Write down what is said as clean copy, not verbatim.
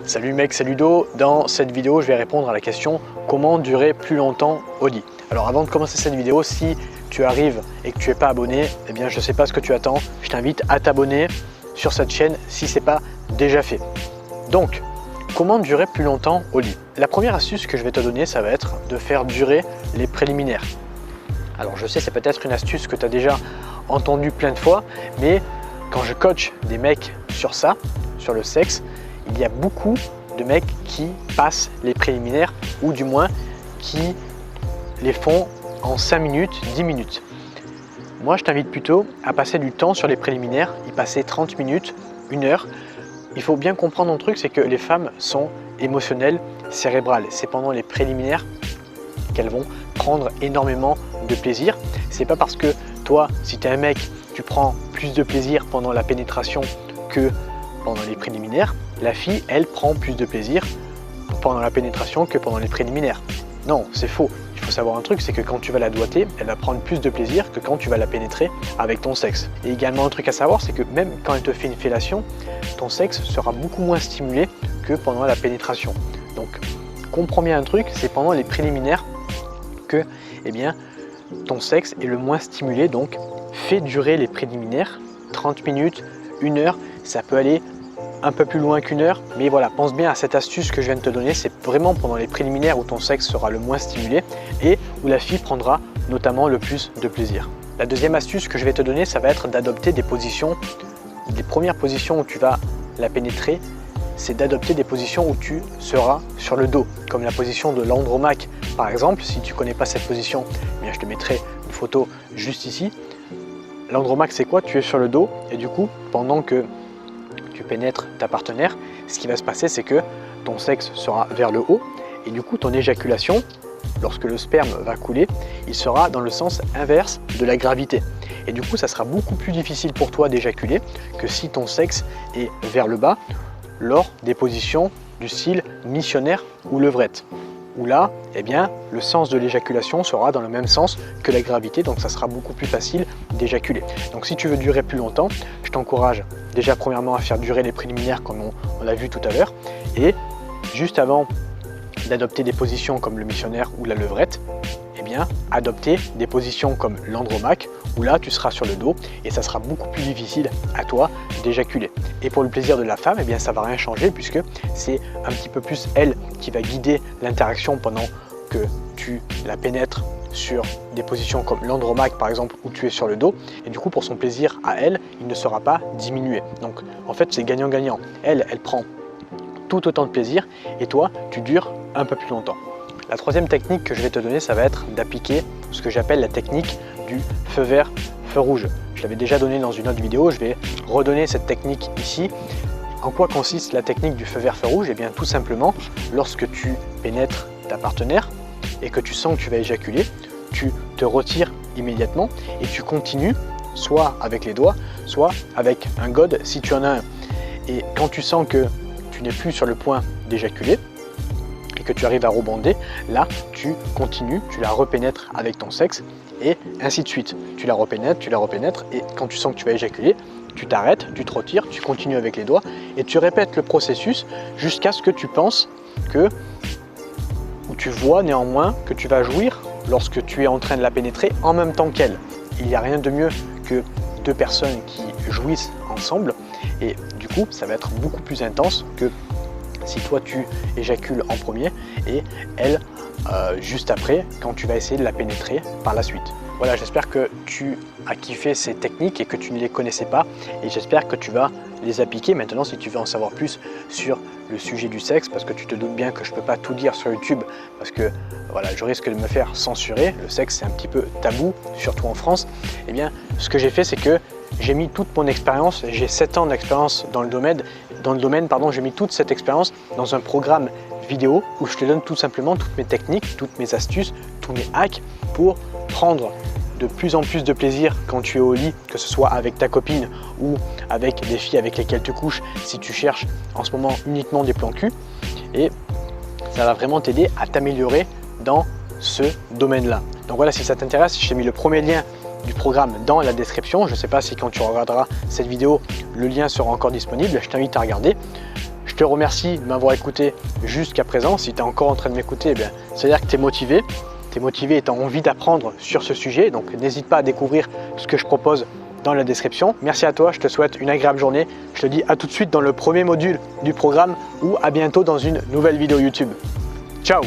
Salut mec, c'est Ludo. Dans cette vidéo, je vais répondre à la question comment durer plus longtemps au lit. Alors avant de commencer cette vidéo, si tu arrives et que tu n'es pas abonné, eh bien je ne sais pas ce que tu attends. Je t'invite à t'abonner sur cette chaîne si ce n'est pas déjà fait. Donc, comment durer plus longtemps au lit? La première astuce que je vais te donner, ça va être de faire durer les préliminaires. Alors je sais, c'est peut-être une astuce que tu as déjà entendue plein de fois, mais quand je coach des mecs sur ça, sur le sexe, il y a beaucoup de mecs qui passent les préliminaires ou du moins qui les font en 5 minutes, 10 minutes. Moi, je t'invite plutôt à passer du temps sur les préliminaires, y passer 30 minutes, 1 heure. Il faut bien comprendre un truc, c'est que les femmes sont émotionnelles, cérébrales. C'est pendant les préliminaires qu'elles vont prendre énormément de plaisir. C'est pas parce que toi, si tu es un mec, tu prends plus de plaisir pendant la pénétration que pendant les préliminaires. La fille, elle prend plus de plaisir pendant la pénétration que pendant les préliminaires. Non, c'est faux. Il faut savoir un truc, c'est que quand tu vas la doigter, elle va prendre plus de plaisir que quand tu vas la pénétrer avec ton sexe. Et également un truc à savoir, c'est que même quand elle te fait une fellation, ton sexe sera beaucoup moins stimulé que pendant la pénétration. Donc, comprends bien un truc, c'est pendant les préliminaires que ton sexe est le moins stimulé. Donc, fais durer les préliminaires, 30 minutes, 1 heure, ça peut aller un peu plus loin qu'1 heure, mais voilà, pense bien à cette astuce que je viens de te donner, c'est vraiment pendant les préliminaires où ton sexe sera le moins stimulé et où la fille prendra notamment le plus de plaisir. La deuxième astuce que je vais te donner, ça va être d'adopter des positions, les premières positions où tu vas la pénétrer, c'est d'adopter des positions où tu seras sur le dos, comme la position de l'Andromaque par exemple. Si tu ne connais pas cette position, eh bien je te mettrai une photo juste ici. L'Andromaque, c'est quoi? Tu es sur le dos et du coup, pendant que tu pénètres ta partenaire, ce qui va se passer, c'est que ton sexe sera vers le haut et du coup, ton éjaculation, lorsque le sperme va couler, il sera dans le sens inverse de la gravité. Et du coup, ça sera beaucoup plus difficile pour toi d'éjaculer que si ton sexe est vers le bas lors des positions du style missionnaire ou levrette. Où là, eh bien, le sens de l'éjaculation sera dans le même sens que la gravité, donc ça sera beaucoup plus facile d'éjaculer. Donc si tu veux durer plus longtemps, je t'encourage déjà premièrement à faire durer les préliminaires comme on l'a vu tout à l'heure, et juste avant d'adopter des positions comme le missionnaire ou la levrette, eh bien, adopter des positions comme l'Andromaque, où là tu seras sur le dos et ça sera beaucoup plus difficile à toi d'éjaculer. Et pour le plaisir de la femme, eh bien, ça ne va rien changer puisque c'est un petit peu plus elle qui va guider l'interaction pendant que tu la pénètres sur des positions comme l'Andromaque par exemple où tu es sur le dos, et du coup pour son plaisir à elle, il ne sera pas diminué. Donc en fait c'est gagnant-gagnant. Elle prend tout autant de plaisir et toi tu dures un peu plus longtemps. La troisième technique que je vais te donner, ça va être d'appliquer ce que j'appelle la technique du feu vert, feu rouge. Je l'avais déjà donné dans une autre vidéo, je vais redonner cette technique ici. En quoi consiste la technique du feu vert, feu rouge? Eh bien tout simplement, lorsque tu pénètres ta partenaire et que tu sens que tu vas éjaculer, tu te retires immédiatement et tu continues soit avec les doigts, soit avec un gode si tu en as un. Et quand tu sens que tu n'es plus sur le point d'éjaculer, et que tu arrives à rebonder, là tu continues, tu la repénètres avec ton sexe et ainsi de suite. Tu la repénètres et quand tu sens que tu vas éjaculer, tu t'arrêtes, tu te retires, tu continues avec les doigts et tu répètes le processus jusqu'à ce que tu penses que, ou tu vois néanmoins que tu vas jouir lorsque tu es en train de la pénétrer en même temps qu'elle. Il n'y a rien de mieux que deux personnes qui jouissent ensemble et du coup ça va être beaucoup plus intense que si toi tu éjacules en premier et elle juste après quand tu vas essayer de la pénétrer par la suite. Voilà, j'espère que tu as kiffé ces techniques et que tu ne les connaissais pas et j'espère que tu vas les appliquer. Maintenant, si tu veux en savoir plus sur le sujet du sexe, parce que tu te doutes bien que je ne peux pas tout dire sur YouTube parce que voilà, je risque de me faire censurer, le sexe c'est un petit peu tabou, surtout en France, eh bien ce que j'ai fait c'est que j'ai mis toute mon expérience, j'ai 7 ans d'expérience dans le domaine, j'ai mis toute cette expérience dans un programme vidéo où je te donne tout simplement toutes mes techniques, toutes mes astuces, tous mes hacks pour prendre de plus en plus de plaisir quand tu es au lit, que ce soit avec ta copine ou avec des filles avec lesquelles tu couches si tu cherches en ce moment uniquement des plans cul. Et ça va vraiment t'aider à t'améliorer dans ce domaine-là. Donc voilà, si ça t'intéresse, je t'ai mis le premier lien du programme dans la description. Je ne sais pas si quand tu regarderas cette vidéo, le lien sera encore disponible. Je t'invite à regarder. Je te remercie de m'avoir écouté jusqu'à présent. Si tu es encore en train de m'écouter, c'est-à-dire que tu es motivé. Tu es motivé et tu as envie d'apprendre sur ce sujet. Donc n'hésite pas à découvrir ce que je propose dans la description. Merci à toi, je te souhaite une agréable journée. Je te dis à tout de suite dans le premier module du programme ou à bientôt dans une nouvelle vidéo YouTube. Ciao!